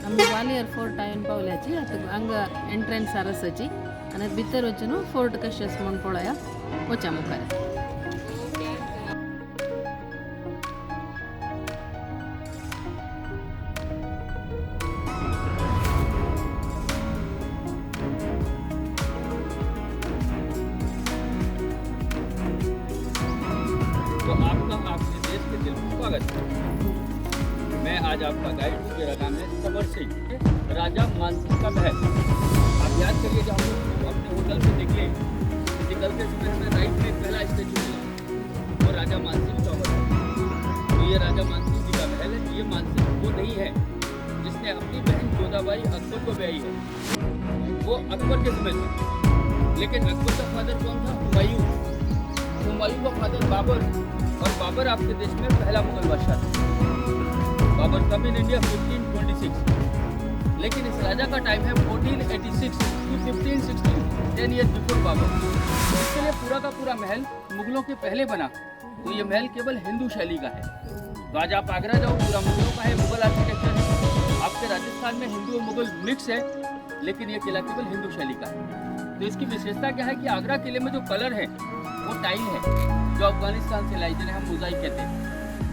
आमी ग्वालियर फोर्ट हांवें पावल्याची आतां हांगा एंट्रन्स आसाची आनी भितर वचून फोर्ट कशें आसा म्हूण पळोवया वचा मुखार. तो आपका आपके देश के दिल में स्वागत है। मैं आज आपका गाइड हूँ, मेरा नाम है समर सिंह, राजा मानसिंह का महल। आप याद करिए जब हम लोग अपने होटल से निकलते समय हमें राइट में पहला स्टेचू मिला, वो राजा मानसिंह का है। तो ये राजा मानसिंह जी का महल है। ये मानसिंह वो नहीं है जिसने अपनी बहन जोधाबाई अकबर को ब्याही है, वो अकबर के समय थे। लेकिन अकबर का फादर कौन था? हुमायूं। हुमायूं का फादर बाबर, और बाबर आपके देश में पहला मुगल बादशाह था। बाबर कम इन इंडिया 1526, लेकिन इस राजा का टाइम है 1486 टू 1516, 10 ईयर बिफोर बाबर। इसके लिए पूरा का पूरा महल मुगलों के पहले बना, तो ये महल केवल हिंदू शैली का है। तो आज आप आगरा जाओ, पूरा मुगलों का है, मुगल आर्किटेक्चर है। आपके राजस्थान में हिंदू और मुगल मिक्स है, लेकिन ये किला केवल हिंदू शैली का है। तो इसकी विशेषता क्या है कि आगरा किले में जो कलर है वो टाइल है, जो अफगानिस्तान से लाई, जिन्हें हम मोज़ाइक कहते हैं।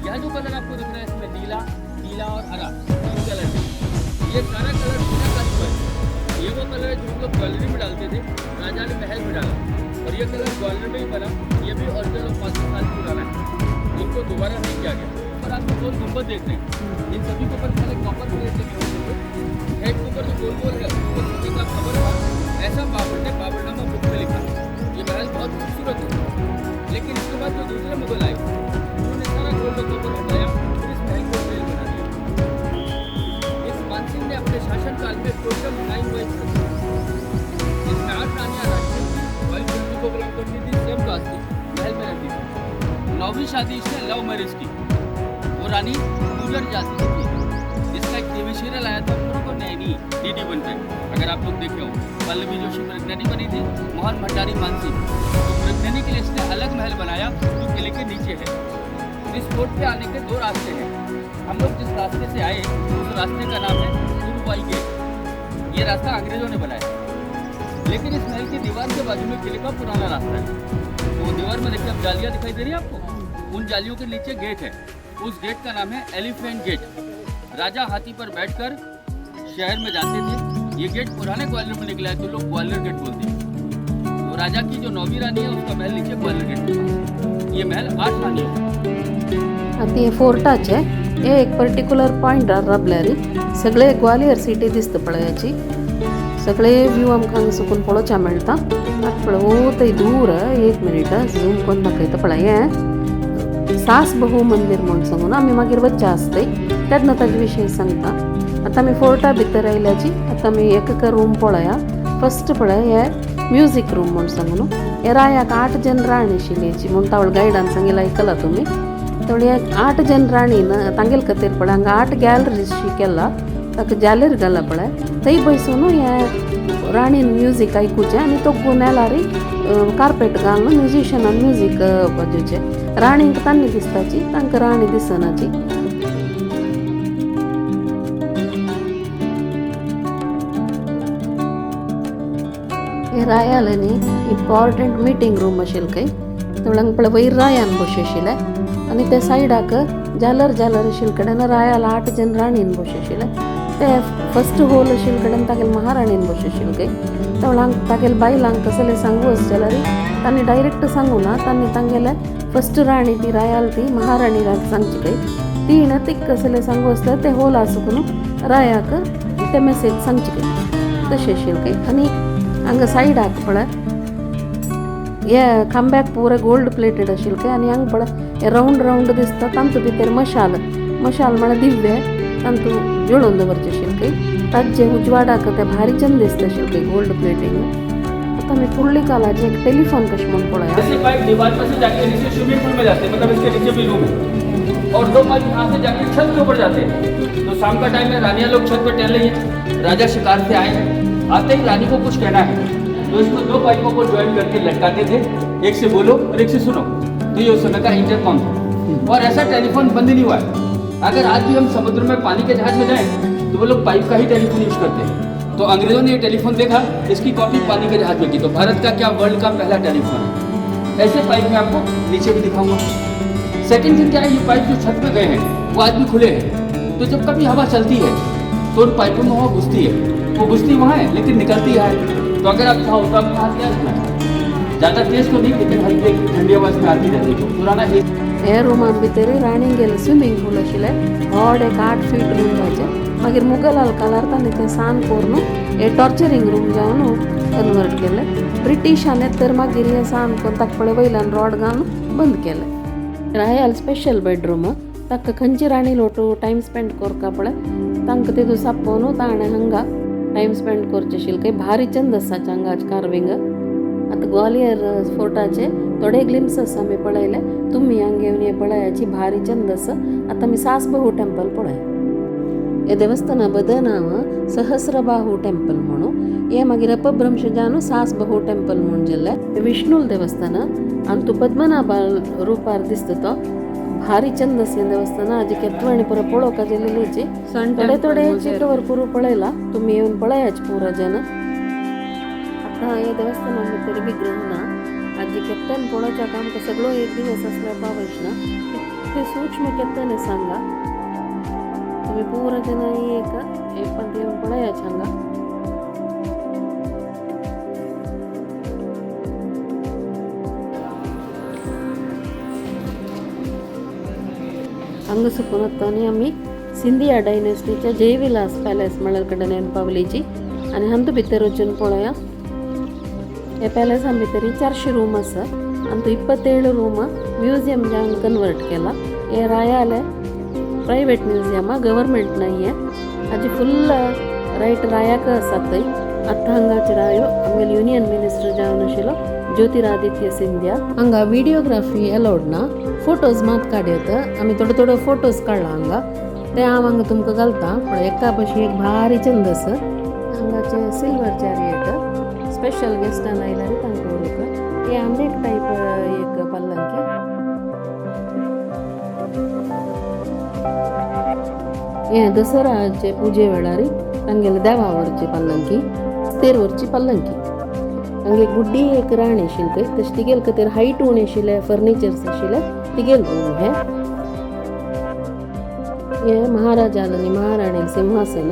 यह जो कलर आपको दिख रहा है इसमें नीला, पीला और हरा, 3 कलर है। ये सारा कलर बिना कलर है। ये वो कलर है जो हम लोग ज्वेलरी में डालते थे, राजा ने महल में डाला, और ये कलर ग्वालियर में ही बना। ये भी ओरिजिनल और 500 साल पुराना है, इनको दोबारा नहीं किया गया। और आप गोल गुंबद देख रहे हैं, इन सभी के ऊपर पहले कॉपर प्लेट लगे होते थे। हेड के ऊपर जो गोल गोल है उसको सोने का खबर हुआ, ऐसा बाबर ने बाबरनामा बुक में लिखा। ये महल बहुत खूबसूरत है, लेकिन इसके बाद जो दूसरे मुगल आए उन्होंने सारा गोल्ड कॉपर हटाया और इस महल को रेल बना दिया। इस मानसिंह ने अपने शासनकाल में टोटल 9 वाइफ रखी, जिसमें 8 रानियां राजपूत थी, वाइफ को बिलोंग करती थी, सेम कास्ट थी, महल में रहती थी। 9वीं शादी इसने लव मैरिज की, वो रानी गुजर जाती थी। इसका एक टीवी सीरियल आया था को नैनी DD1 पे, अगर आप लोग देखे हो। पल्लवी जोशी प्रज्ञानी बनी थी, मोहन भंडारी मानसिंह। तो प्रज्ञानी के लिए इसने अलग महल बनाया जो किले के नीचे है। इस फोर्ट पे आने के 2 रास्ते हैं। हम लोग जिस रास्ते से आए उस रास्ते का नाम है गुरुवाई गेट। ये रास्ता अंग्रेजों ने बनाया, लेकिन इस महल की दीवार के बाजू में किले का पुराना रास्ता है। तो दीवार में देखिए, अब जालियाँ दिखाई दे रही है आपको, उन जालियों के नीचे गेट है। उस गेट का नाम है एलिफेंट गेट। राजा हाथी पर बैठकर शहर में जाते थे। ये गेट पुराने ग्वालियर में निकला है, तो लोग ग्वालियर गेट बोलते हैं। तो राजा की जो 9वीं रानी है उसका महल नीचे ग्वालियर गेट के पास। ये महल 8 रानियों का। आता हे फोर्टाचे हे एक पर्टिक्युलर पॉइंट रबल्यारी सगळे ग्वालियर सिटी दिसता पळयाची, सगळे व्यू आमकां हांगा साकून पळोवचा मेळटा। आतां पळय थंय दूर 1 मिनिट झूम करून दाखयता पळय। हें सास बहु मंदिर म्हणून सांगून आमी मागीर वच्चा आसतय तेन्ना ताजे विशयी सांगता। आतां आमी फोर्टा भितर आयल्याची। आतां आमी एक रूम पळया। फर्स्ट पळय हे म्युजीक रूम म्हणून सांगून, हे रायाक 8 जन राणी आशिल्लीची म्हूण तावळ गायडान सांगिल्लें आयकलां तुमी। तेवढी 8 जन राणीन तांगेल खातीर पळय हांगा 8 गॅलरीज केला, ताका जालेर घाला पळय। थंय बसून हे राणीन म्युजीक आयकुचें आनी तो गुन्यालारी कार्पेट घालून म्युजिशियनान म्युजीक वाजोवचें। राणींक तान्नी दिसताची, तांकां राणी दिसनाची। हे रायाल न्ही इम्पॉर्टंट मिटींग रूम आशिल्लें खंय, तेवढ्यांक पळय वयर रायान बसयशिल्ले आनी ते सायडाक जालर आशिल्ले कडेन रायाल 8 जन राणीन बसयशिल्ले। ते फर्स्ट हॉल आशिल्ले कडेन तागेल महाराणीन बसयशिल्ले खंय। तेवढ्यांक तागेल बायलांक कसले सांगू आसा जाल्यार तांणी डायरेक्ट सांगू ना, तांणी तांगेले फर्स्ट राणी ती रायाल ती महाराणीक सांगची खंय। तीन तीक कसले सांगू आसता ते हॉल आसकून रायाक ते मेसेज सांगची खंय, तशें आशिल्लें खंय। आनी हांगा सायडाक पळय हे खांब्याक पुरे गोल्ड प्लेटेड आशिल्लें खंय। आनी हांगा पळय हे राउंड दिसता, तांतू भितर मशाल म्हळ्यार दिव्य तांतू जोडून दवरचें आशिल्लें खंय। ताजे उजवाडाक ते भारीच्यान दिसता आशिल्लें खंय गोल्ड प्लेटिंग। आतां आमी फुडली कालाचें एक टेलिफोन कशें म्हूण पळया। जैसे पाइप दीवार पर से जाके नीचे स्विमिंग पूल में जाते हैं, मतलब इसके नीचे भी रूम है, और 2 पाइप यहाँ से जाके छत के ऊपर जाते हैं। तो शाम का टाइम है, रानियां लोग छत पर टहल रही है, राजा शिकार से आए, आते ही रानी को कुछ कहना है, तो इसको 2 पाइपों को ज्वाइन करके लटकाते थे, एक से बोलो और एक से सुनो। तो ये उस समय का इंटरकॉम था, और ऐसा टेलीफोन बंद नहीं हुआ है। अगर आज भी हम समुद्र में पानी के जहाज में जाएं तो वो लोग पाइप का ही टेलीफोन यूज करते हैं। तो अंग्रेजों ने ये टेलीफोन देखा, इसकी कॉपी पानी के जहाज में की, तो भारत का क्या वर्ल्ड का पहला टेलीफोन है। ऐसे पाइप मैं आपको नीचे भी दिखाऊंगा। सेकंड थिंग क्या है, ये पाइप जो छत पे गए हैं वो आज भी खुले हैं। तो जब कभी हवा चलती है तो उन पाइपों में हवा घुसती है, वो घुसती वहाँ है लेकिन निकलती है। तो अगर आप चाहो तो आपको हाथ क्या रखना है, ज़्यादा तेज तो नहीं लेकिन हल्की एक ठंडी हवा इसमें आती रहती है। पुराना हे रुमान भितर राणींगेल स्विमींग पूल आशिल्लें व्हड एक 8 फीट रुंदाचें। मागीर मुघलाल काळार तांणी तें सान करून हे टॉर्चरिंग रूम जावन कन्वर्ट केलें। ब्रिटिशांनी तर मागीर हें सान करून ताका पळय वयल्यान रॉड घालून बंद केलें। रायाल स्पेशल बेडरूम, ताका खंयची राणी लोटू टायम स्पेंड करता पळय तांकां तितून सापोवन ताणें हांगा टायम स्पेंड करचें आशिल्लें। काही भारी छंद आसाचे हांगाचे कार्विंग। आतां ग्वालियर फोर्टाचे थोडे ग्लिम्सस आमी पळयले, तुमी हांगा येवन हे पळयाची भारी छंद आसा। आतां आमी सासबाहू टेंपल पळय। हे देवस्थाना बदल नांव सहस्रबाहू टेंपल म्हणून, हे मागीर अपभ्रंश जावन सासबाहू टेंपल म्हणून जाल्लें। विष्णूल देवस्थान आनी तूं पद्मनाभा रुपार दिसता तो भारी छंद आसा देवस्थान। हाजी केतवणी पुरो पळोवपाक गेलेलीची थोडे थोडे चिकवर पुरो पळयला, तुमी येवन पळयाची पुरो जन। आतां हे देवस्थाना भितर विग्रह ना, हाजी केप्तन पळोवच्याक आमकां सगळो एक दिवस आसल्यार पावयचना। इतलें सूक्ष्म केप्तन हें सांगा, तुमी पुरो जन एक पंत येवन पळयाची हांगा। हांगा सकून आतां आमी सिंधिया डायनेस्टीच्या जयविलास पॅलेस म्हळ्यार कडेन येवन पावलीची आनी हांतू भितर वचून पळोवया। हे पॅलेसा भितर 400 रूम आसा आनी तो 27 रूम म्युझियम जावन कन्वर्ट केला। हे रायाले प्रायवेट म्युझियम, गव्हर्मेंट नाही आहे। हाजी फुल्ल रायट रायाक आसा थंय। आतां हांगाचे रायो आमगेलो युनियन मिनिस्टर जावन आशिल्लो ज्योतिरादित्य सिंधिया। हांगा व्हिडिओग्राफी अलाउड ना, फोटोज मात काडयता। आमी थोडे थोडे फोटोज काडला हांगा, ते हांव हांगा तुमकां घालता। पण एका भशेन एक भारी छंद आसा। हांगाचे सिल्वर चॅरियट स्पेशल गेस्टान आयल्यार तांकां उरका। हे आनी एक टायप एक पल्लंकी। हे दसराचे पुजे वेळार तांगेले देवा वरची पल्लंकी, तेर वरची पल्लंकी। तांगे गुड्डी एक राणी आशिल्ली थंय, तशें तिगेल खातीर हायट उणे आशिल्ले फर्निचर्स आशिल्ले तिगेल रूम हे महाराजा आनी महाराणी सिंहासन।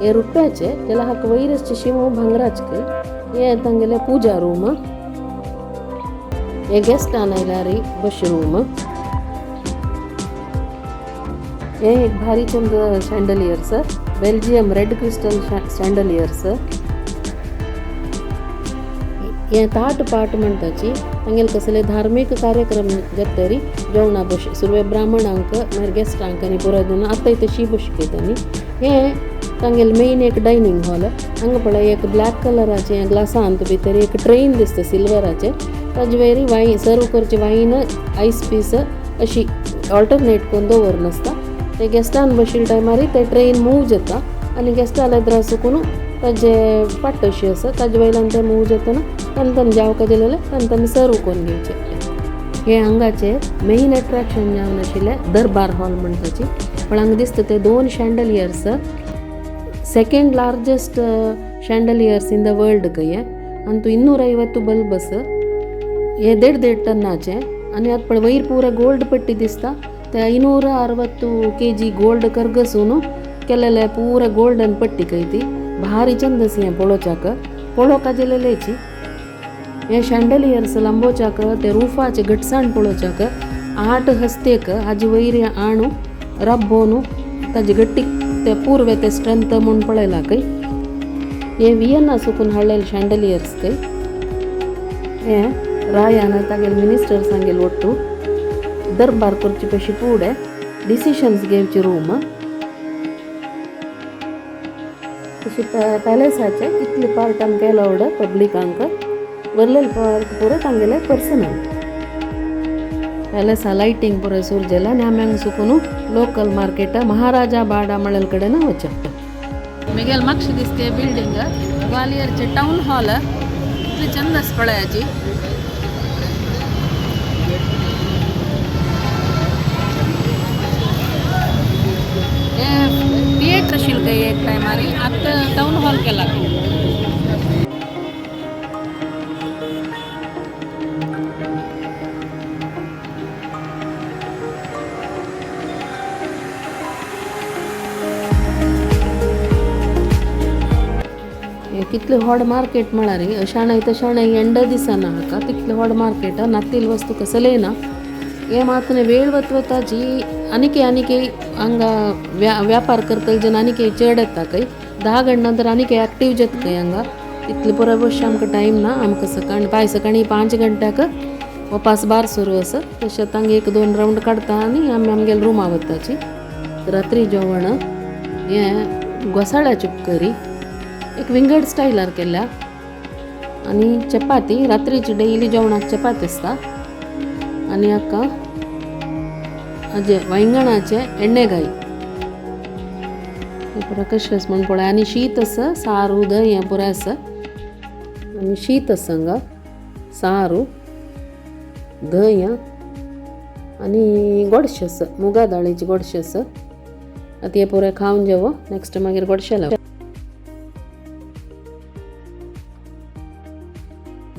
हे रुप्याचे तेला हाक वैरसचे शिमो भांगराचे। हे तांगेले पूजा रूम। हे गेस्टान आयल्यार बश रूम। हे एक भारी चंद शँडलियर्स, बेल्जियम रेड क्रिस्टल शँडलियर्स। हे ताट पाट म्हणटाची तांगेले कसले धार्मीक कार्यक्रम जातरी जेवणा बश सुरवे ब्राह्मणांक मागीर गेस्टांक आनी पुरो दिवन आतां तशी बसकेतानी। हे तांगेले मेन एक डायनिंग हॉल। हांगा पळय एक ब्लॅक कलराचे ग्लासांत भितर एक ट्रेन दिसता सिल्वराचे, ताजे वयरी वायन सर्व करचे वायन आयस पीस अशी ऑल्टरनेट करून दवरून आसता। ते गेस्टान बशिल्ले टायमार ते ट्रेन मूव जाता आनी गेस्टाले त्रास करून ताजे पाट अशी आसा, ताजे वयल्यान ते मूव जातना तांकां जेवका दिलेले तांकां सर्व करून घेवचे। हे हांगाचे मेन अट्रॅक्शन जावन आशिल्लें दरबार हॉल म्हणटाची। पण हांगा दिसता ते 2 chandeliers, second largest chandeliers in the world खंय। आनी तूं 250 बल्ब आसा। हे 1.5 टनाचे आनी आतां पळय वयर पुरो गोल्ड पट्टी दिसता। ते 560 kg गोल्ड करगसून केलेले पुरो गोल्डन पट्टी खंय ती भारी चंद आसा। हें पळोवका गेलेलेची। हे शँडलियर्स लांबोवच्याक ते रुफाचे घटसाण पळोवच्याक 8 हस्तेक हाजे वयर आणू रब्बोनू ताजे गट्टी ते पूर्वे ते स्ट्रेंथ म्हूण पळयला खंय। हे वियना सुकून हाडलेले शँडलियर्स खंय। हे रायान तागेले मिनिस्टर सांगेल ಒಟ್ಟು दरबार करचे पयशे फुडें डिसिशन्स घेवचे रूम। तशें पॅलेसाचे इतले पार्ट आमकां अलाउड पब्लिकांक, वरलेले पार्ट पुरो तांगेले पर्सनल। पॅलेसा लायटिंग पुरो सुरजेला आनी आमी हांगा सुकून लोकल मार्केट महाराजा बाडा मळल कडेन वचप। मिगेल म्हाका दिसते बिल्डिंग ग्वालियरचे टाउन हॉल इतली चंद आसा पळयाची। हे लेट आशिल्लो काय एक टायमार आतां टावन हॉल केला कितले व्हड मार्केट म्हळ्यार शाणाय तशाणाय ಎಂಡ दिसना हाका तितले व्हड मार्केट नत्तील वस्तू कसलेना हे मात्र वेळ वतवताची आनिके हांगा व्यापार करतले जन आनिके चड येता खंय 10 गंट नंतर आनिके एक्टीव जाता खंय हांगा तितले पुरो बसचे आमकां टायम ना आमकां सकाळी 5 गंट्याक वापस बार सुरू आसा तशेंच हांगा 1-2 राउंड काडटा आनी आमी आमगेल्या रुमा वताची रात्री जेवण हें घोसाळ्याची करी एक विंगड स्टायलार केल्या आनी चपाती रात्रीची डेली जेवणाक चपाती आसता आनी हाका हाजे वांयगणाचे एण्णेगाई हे पुरो कशें आसा म्हण पळय आनी शीत आसा सारू दही हें पुरो आसा आनी शीत आसा हांगा सारू दही आनी गोडशें आसा मुगा दाळीचें गोडशें आसा आतां हे पुरो खावन जेवो नेक्स्ट मागीर गोडशें लाव